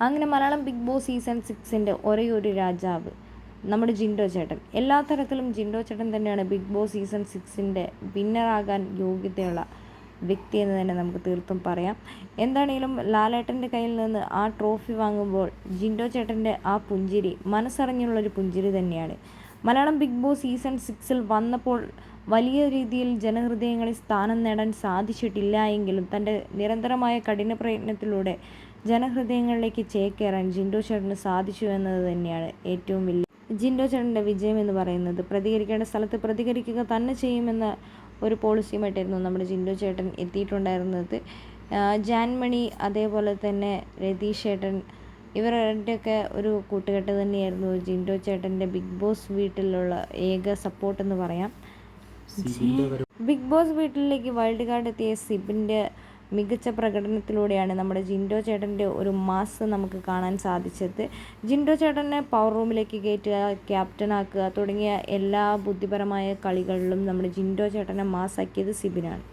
അങ്ങനെ Malayalam big boss season 6ൻ്റെ ഒരേ ഒരു രാജാവ് നമ്മുടെ ജിൻഡോ ചേട്ടൻ. എല്ലാ തരത്തിലും ജിൻഡോ ചേട്ടൻ തന്നെയാണ് ബിഗ് ബോസ് സീസൺ 6ൻ്റെ വിന്നറാകാൻ യോഗ്യതയുള്ള വ്യക്തി എന്ന് തന്നെ നമുക്ക് തീർത്തും പറയാം. എന്താണെങ്കിലും ലാലേട്ടൻ്റെ കയ്യിൽ നിന്ന് ആ ട്രോഫി വാങ്ങുമ്പോൾ ജിൻഡോ ചേട്ടൻ്റെ ആ പുഞ്ചിരി മനസ്സറിഞ്ഞുള്ളൊരു പുഞ്ചിരി തന്നെയാണ്. മലയാളം ബിഗ് ബോസ് സീസൺ 6ൽ വന്നപ്പോൾ വലിയ രീതിയിൽ ജനഹൃദയങ്ങളിൽ സ്ഥാനം നേടാൻ സാധിച്ചിട്ടില്ല എങ്കിലും തൻ്റെ നിരന്തരമായ കഠിന പ്രയത്നത്തിലൂടെ ജനഹൃദയങ്ങളിലേക്ക് ചേക്കേറാൻ ജിൻഡോ ചേട്ടന് സാധിച്ചു എന്നത് തന്നെയാണ് ഏറ്റവും വലിയ ജിൻഡോ ചേട്ടൻ്റെ വിജയം എന്ന് പറയുന്നത്. പ്രതികരിക്കേണ്ട സ്ഥലത്ത് പ്രതികരിക്കുക തന്നെ ചെയ്യുമെന്ന ഒരു പോളിസിയുമായിട്ടായിരുന്നു നമ്മുടെ ജിൻഡോ ചേട്ടൻ എത്തിയിട്ടുണ്ടായിരുന്നത്. ജാൻമണി, അതേപോലെ തന്നെ രതീഷ് ചേട്ടൻ, ഇവരുടെയൊക്കെ ഒരു കൂട്ടുകെട്ട് തന്നെയായിരുന്നു ജിൻഡോ ചേട്ടൻ്റെ ബിഗ് ബോസ് വീട്ടിലുള്ള ഏക സപ്പോർട്ടെന്ന് പറയാം. ബിഗ് ബോസ് വീട്ടിലേക്ക് വൈൽഡ് കാർഡ് എത്തിയ സിബിൻ്റെ മികച്ച പ്രകടനത്തിലൂടെയാണ് നമ്മുടെ ജിൻഡോ ചേട്ടൻ്റെ ഒരു മാസ് നമുക്ക് കാണാൻ സാധിച്ചത്. ജിൻഡോ ചേട്ടനെ പവർ റൂമിലേക്ക് കയറ്റുക, ക്യാപ്റ്റനാക്കുക തുടങ്ങിയ എല്ലാ ബുദ്ധിപരമായ കളികളിലും നമ്മുടെ ജിൻഡോ ചേട്ടനെ മാസാക്കിയത് സിബിനാണ്.